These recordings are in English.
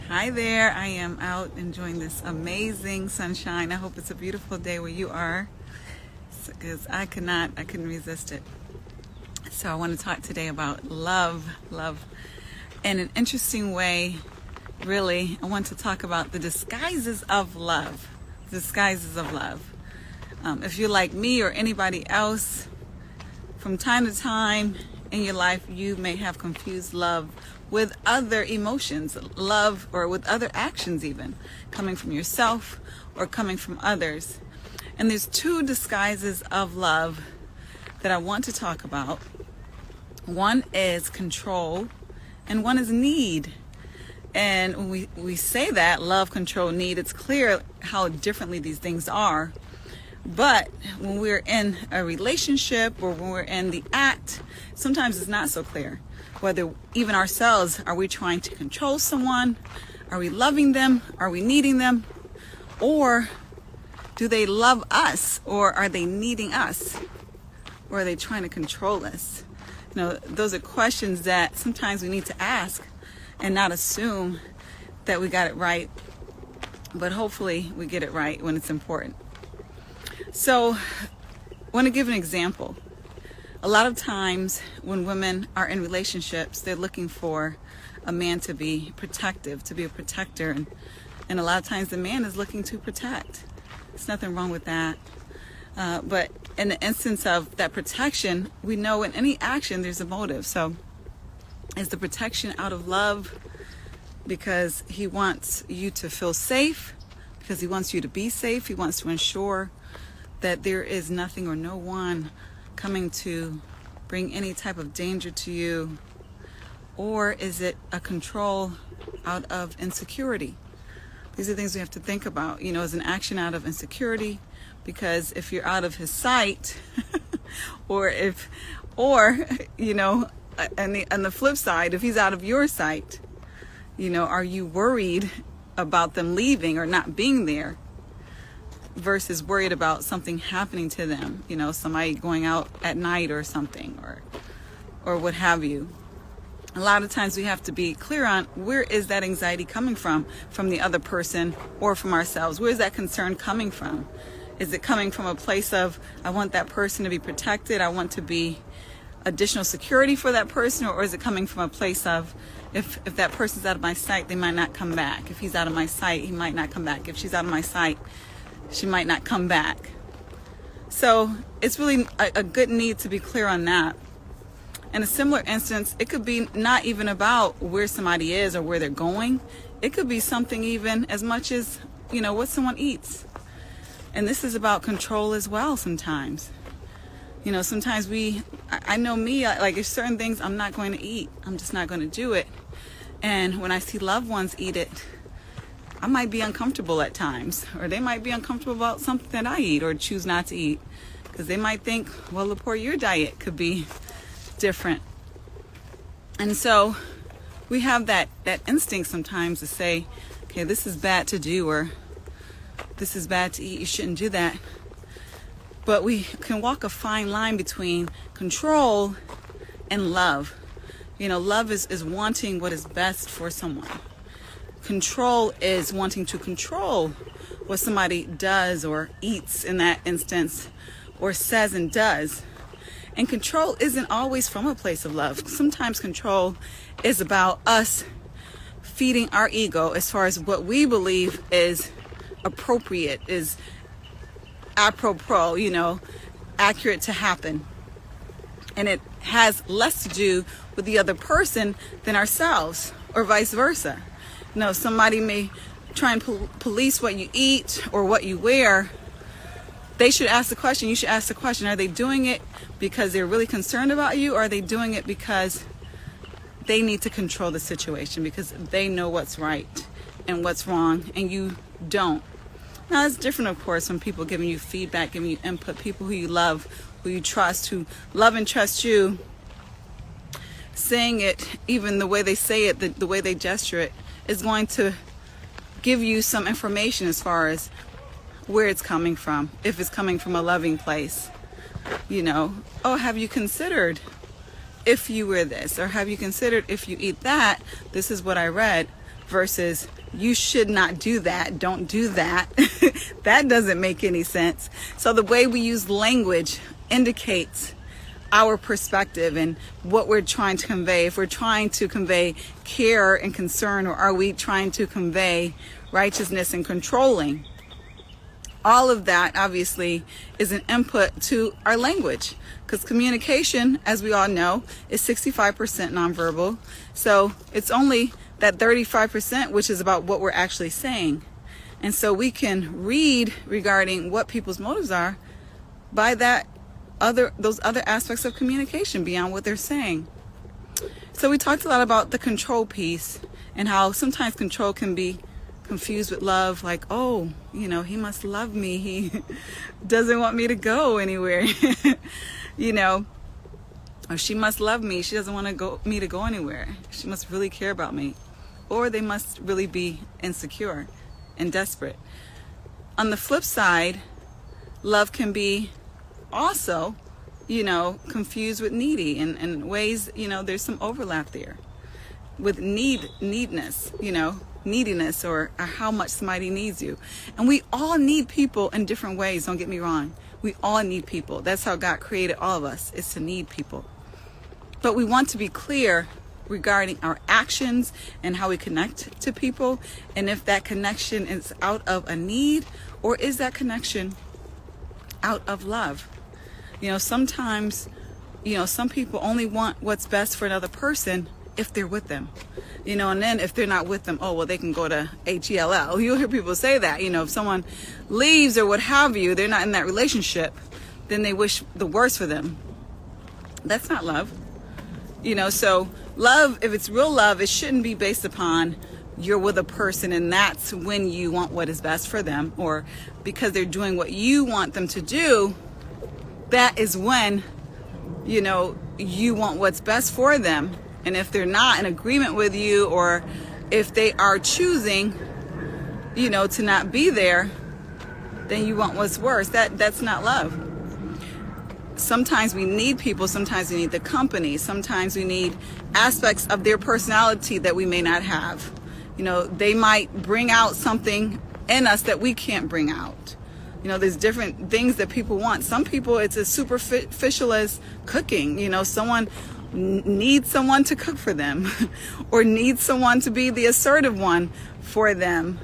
Hi there. I am out enjoying this amazing sunshine. I hope it's a beautiful day where you are, because I couldn't resist it. So I want to talk today about love. In an interesting way, really, I want to talk about the disguises of love. If you're like me or anybody else, from time to time in your life, you may have confused love with other emotions, love, or with other actions even, coming from yourself or coming from others. And there's two disguises of love that I want to talk about. One is control and one is need. And when we say that, love, control, need, it's clear how differently these things are. But when we're in a relationship or when we're in the act, sometimes it's not so clear. Whether even ourselves, are we trying to control someone? Are we loving them? Are we needing them? Or do they love us? Or are they needing us? Or are they trying to control us? Those are questions that sometimes we need to ask and not assume that we got it right. But hopefully we get it right when it's important. So I want to give an example. A lot of times when women are in relationships, they're looking for a man to be protective, to be a protector. And a lot of times the man is looking to protect. There's nothing wrong with that. But in the instance of that protection, we know in any action there's a motive. So is the protection out of love because he wants you to feel safe, because he wants you to be safe, he wants to ensure that there is nothing or no one coming to bring any type of danger to you? Or is it a control out of insecurity? These are things we have to think about. Is an action out of insecurity? Because if you're out of his sight, or on the flip side, if he's out of your sight, are you worried about them leaving or not being there? Versus worried about something happening to them, somebody going out at night or something, or what have you. A lot of times we have to be clear on where is that anxiety coming from the other person or from ourselves. Where is that concern coming from? Is it coming from a place of, I want that person to be protected, I want to be additional security for that person, or is it coming from a place of, if that person's out of my sight, they might not come back. If he's out of my sight, he might not come back. If she's out of my sight, she might not come back. So it's really a good need to be clear on that. In a similar instance, it could be not even about where somebody is or where they're going. It could be something even as much as, what someone eats. And this is about control as well sometimes. Sometimes I know me, like there's certain things I'm not going to eat. I'm just not going to do it. And when I see loved ones eat it, I might be uncomfortable at times, or they might be uncomfortable about something that I eat or choose not to eat, because they might think, well, Lepore, your diet could be different. And so we have that instinct sometimes to say, okay, this is bad to do, or this is bad to eat, you shouldn't do that. But we can walk a fine line between control and love. Love is wanting what is best for someone. Control is wanting to control what somebody does or eats in that instance, or says and does. And control isn't always from a place of love. Sometimes control is about us feeding our ego as far as what we believe is appropriate, is apropos, accurate to happen. And it has less to do with the other person than ourselves, or vice versa. Somebody may try and police what you eat or what you wear. They should ask the question. You should ask the question, are they doing it because they're really concerned about you, or are they doing it because they need to control the situation, because they know what's right and what's wrong and you don't? Now, it's different, of course, when people giving you feedback, giving you input, people who you love, who you trust, who love and trust you, saying it, even the way they say it, the way they gesture it, is going to give you some information as far as where it's coming from, if it's coming from a loving place. Have you considered if you wear this, or have you considered if you eat that, this is what I read. versus you should not do that, don't do that. That doesn't make any sense. So the way we use language indicates our perspective and what we're trying to convey. If we're trying to convey care and concern, or are we trying to convey righteousness and controlling? All of that obviously is an input to our language, because communication, as we all know, is 65% nonverbal. So it's only that 35% which is about what we're actually saying. And so we can read regarding what people's motives are by those other aspects of communication beyond what they're saying. So we talked a lot about the control piece and how sometimes control can be confused with love, like, oh, he must love me, he doesn't want me to go anywhere. Or she must love me, she doesn't want me to go anywhere, she must really care about me, or they must really be insecure and desperate. On the flip side, love can be also confused with needy, and ways, there's some overlap there with neediness, neediness, or how much somebody needs you. And we all need people in different ways, don't get me wrong. We all need people. That's how God created all of us, is to need people. But we want to be clear regarding our actions and how we connect to people, and if that connection is out of a need, or is that out of love. Sometimes, some people only want what's best for another person if they're with them. And then if they're not with them, oh, well, they can go to HELL. You'll hear people say that. If someone leaves or what have you, they're not in that relationship, then they wish the worst for them. That's not love. So love, if it's real love, it shouldn't be based upon you're with a person and that's when you want what is best for them, or because they're doing what you want them to do, that is when, you want what's best for them. And if they're not in agreement with you, or if they are choosing, to not be there, then you want what's worse. That's not love. Sometimes we need people, sometimes we need the company, sometimes we need aspects of their personality that we may not have. They might bring out something in us that we can't bring out. There's different things that people want. Some people, it's as superficial as cooking. Someone needs someone to cook for them, or needs someone to be the assertive one for them,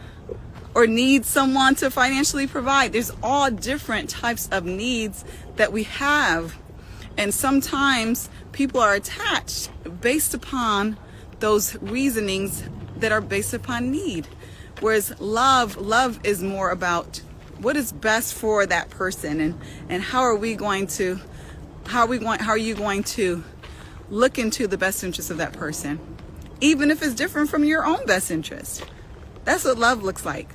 or needs someone to financially provide. There's all different types of needs that we have. And sometimes people are attached based upon those reasonings that are based upon need. Whereas love is more about what is best for that person, and how are you going to look into the best interest of that person, even if it's different from your own best interest. That's what love looks like.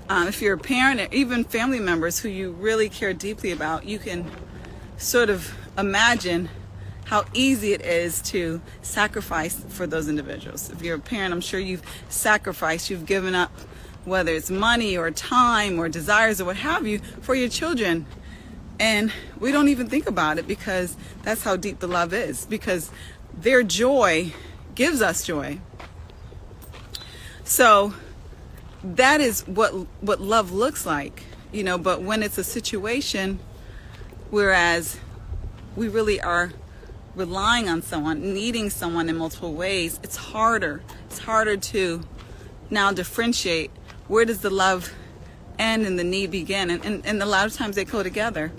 If you're a parent, or even family members who you really care deeply about, you can sort of imagine how easy it is to sacrifice for those individuals. If you're a parent, I'm sure you've sacrificed, you've given up, whether it's money or time or desires or what have you, for your children. And we don't even think about it, because that's how deep the love is, because their joy gives us joy. So that is what love looks like, but when it's a situation, whereas we really are relying on someone, needing someone in multiple ways, it's harder to now differentiate where does the love end and the need begin, and a lot of times they go together.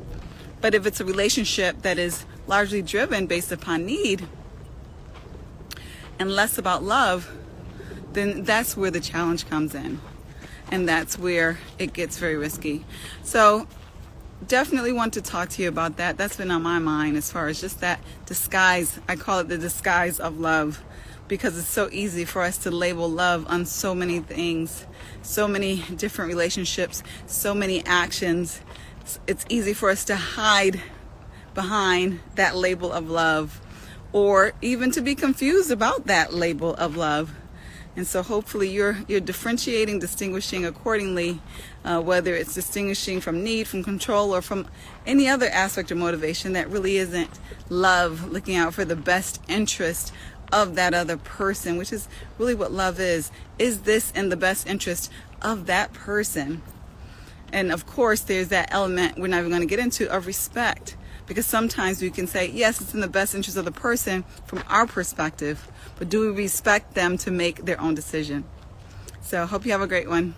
But if it's a relationship that is largely driven based upon need and less about love, then that's where the challenge comes in, and that's where it gets very risky. So definitely want to talk to you about that. That's been on my mind, as far as just that disguise. I call it the disguise of love, because it's so easy for us to label love on so many things, so many different relationships, so many actions. It's easy for us to hide behind that label of love, or even to be confused about that label of love. And so hopefully you're differentiating, distinguishing accordingly, whether it's distinguishing from need, from control, or from any other aspect of motivation that really isn't love, looking out for the best interest of that other person, which is really what love is. Is this in the best interest of that person? And of course, there's that element we're not even going to get into of respect, because sometimes we can say, yes, it's in the best interest of the person from our perspective, but do we respect them to make their own decision? So hope you have a great one.